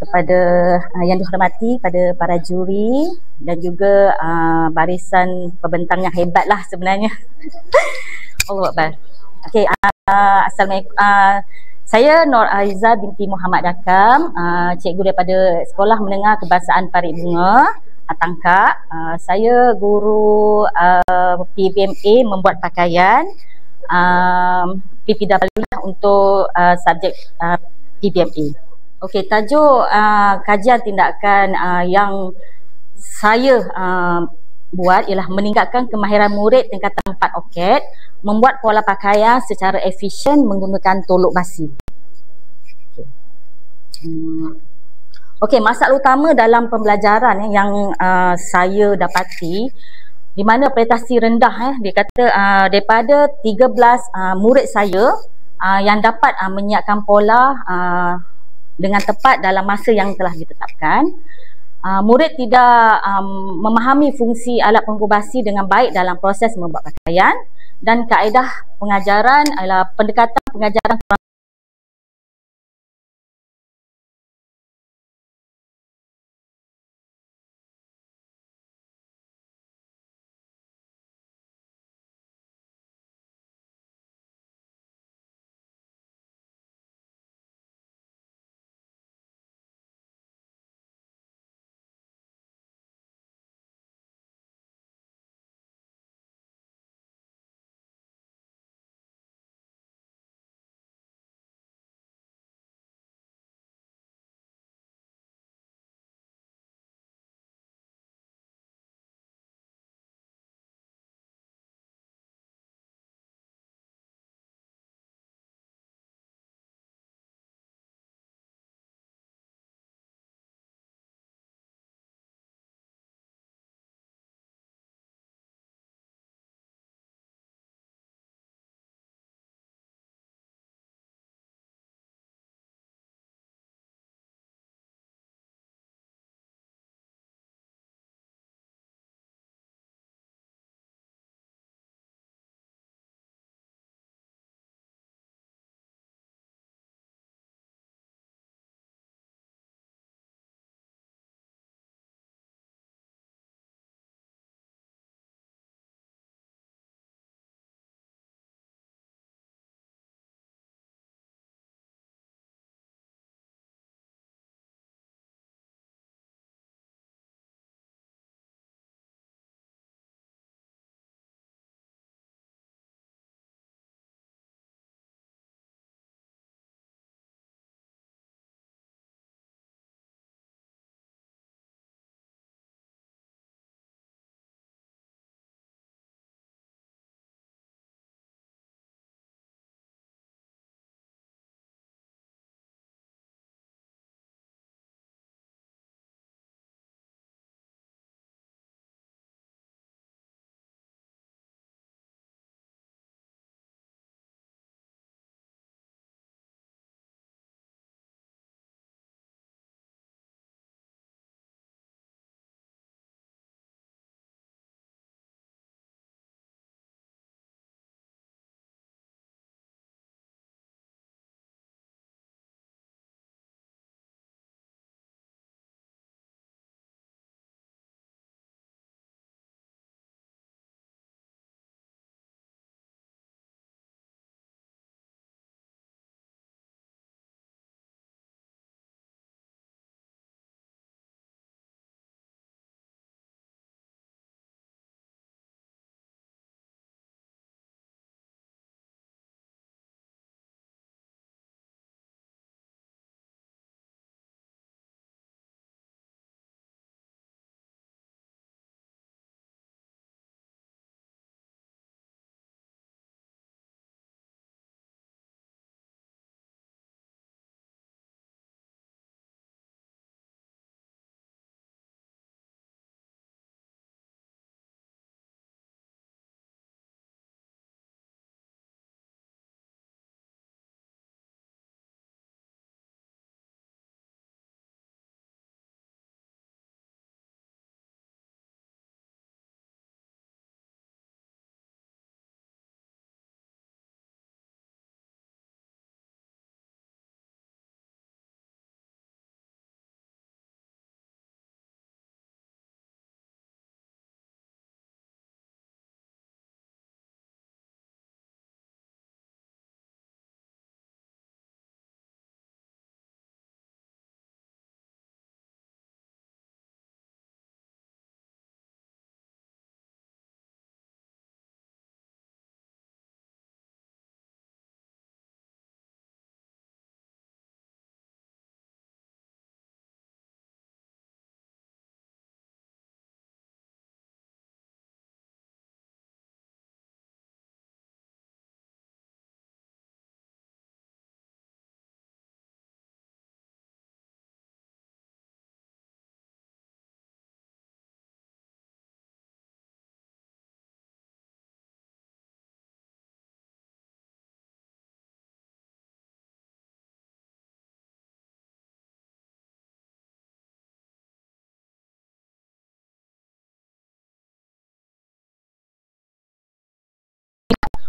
kepada yang dihormati, pada para juri dan juga barisan pembentang yang hebat lah sebenarnya. Allah Akbar. Okey, Assalamualaikum. Saya Nur Aiza binti Muhammad Dakam, cikgu daripada Sekolah Menengah Kebahasaan Parit Bunga, Tangkak. Saya guru PBMA membuat pakaian, PPW untuk subjek PBMA. Okey, tajuk kajian tindakan yang saya buat ialah meningkatkan kemahiran murid tingkatan 4 OKED membuat pola pakaian secara efisien menggunakan tolok basi. Okey, masalah utama dalam pembelajaran yang saya dapati di mana prestasi rendah dia kata daripada 13 murid saya yang dapat menyiapkan pola dengan tepat dalam masa yang telah ditetapkan. Murid tidak memahami fungsi alat pengubah basi dengan baik dalam proses membuat pakaian, dan kaedah pengajaran adalah pendekatan pengajaran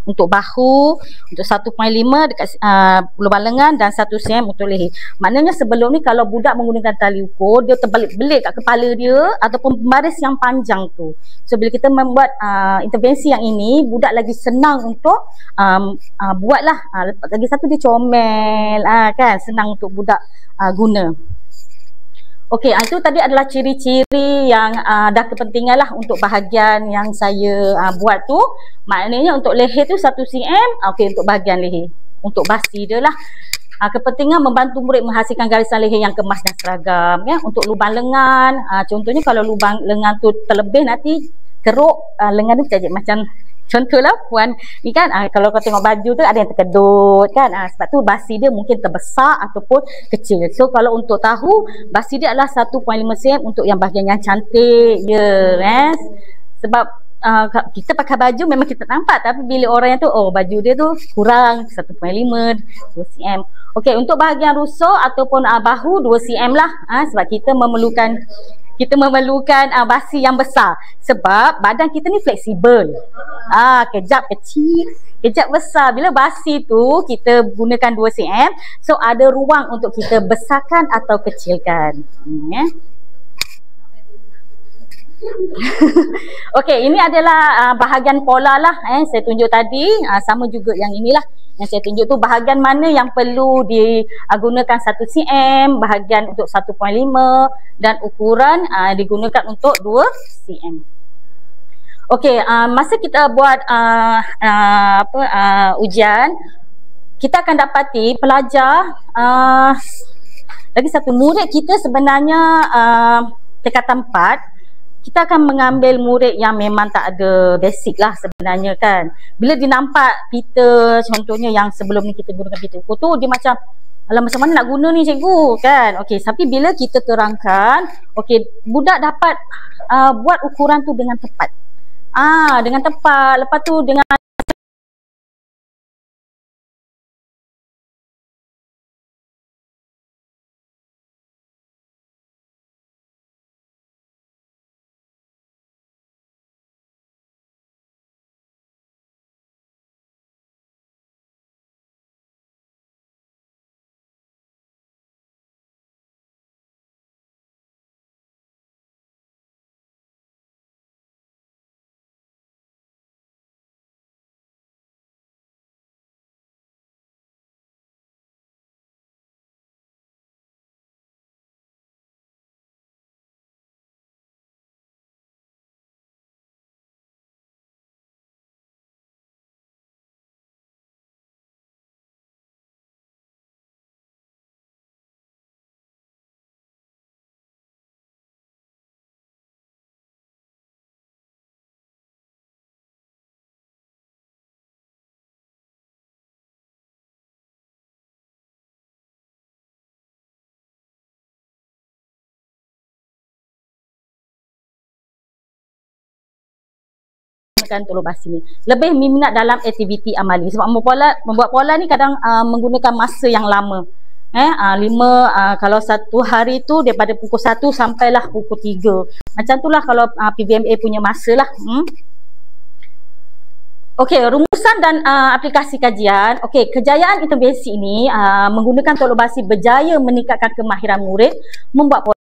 untuk bahu, untuk 1.5 dekat lubang lengan dan 1 cm untuk leher. Maknanya sebelum ni kalau budak menggunakan tali ukur, dia terbelit-belit kat kepala dia ataupun pembaris yang panjang tu. So bila kita membuat intervensi yang ini, budak lagi senang untuk buatlah. Lagi satu dia comel, kan, senang untuk budak guna. Okey, itu tadi adalah ciri-ciri yang dah kepentingan lah untuk bahagian yang saya buat tu. Maknanya untuk leher tu 1 cm, okey, untuk bahagian leher. Untuk basi dia lah. Kepentingan membantu murid menghasilkan garisan leher yang kemas dan seragam. Ya. Untuk lubang lengan, contohnya kalau lubang lengan tu terlebih nanti keruk lengan tu jadi macam contohlah puan ni kan, kalau kau tengok baju tu ada yang terkedut kan, sebab tu basi dia mungkin terbesar ataupun kecil. So kalau untuk tahu basi dia adalah 1.5 cm untuk yang bahagian yang cantik je, sebab kita pakai baju memang kita nampak, tapi bila orang yang tu baju dia tu kurang 1.5 2 cm. Okey, untuk bahagian rusuk ataupun bahu 2 cm lah, sebab kita memerlukan basi yang besar sebab badan kita ni fleksibel. Kejap kecil, kejap besar. Bila basi tu kita gunakan 2 cm, so ada ruang untuk kita besarkan atau kecilkan. Okey, ini adalah bahagian pola lah saya tunjuk tadi, sama juga yang inilah yang saya tunjuk tu, bahagian mana yang perlu digunakan 1 cm, bahagian untuk 1.5 dan ukuran digunakan untuk 2 cm. Okey, masa kita buat ujian, kita akan dapati pelajar lagi satu, murid kita sebenarnya tingkatan 4, kita akan mengambil murid yang memang tak ada basic lah sebenarnya kan. Bila dia nampak pita, contohnya yang sebelum ni kita gunakan pita ukur tu, dia macam, alah macam mana nak guna ni cikgu kan. Okey, tapi bila kita terangkan, okey, budak dapat buat ukuran tu dengan tepat. Dengan tepat, lepas tu dengan telur basi ni lebih minat dalam aktiviti amali, sebab membuat pola ni kadang menggunakan masa yang lama. Kalau satu hari tu daripada pukul 1 sampailah pukul 3, macam tu lah kalau PVMA punya masa lah. Okey, rumusan dan aplikasi kajian. Okey, kejayaan intervensi ini menggunakan telur basi berjaya meningkatkan kemahiran murid membuat pola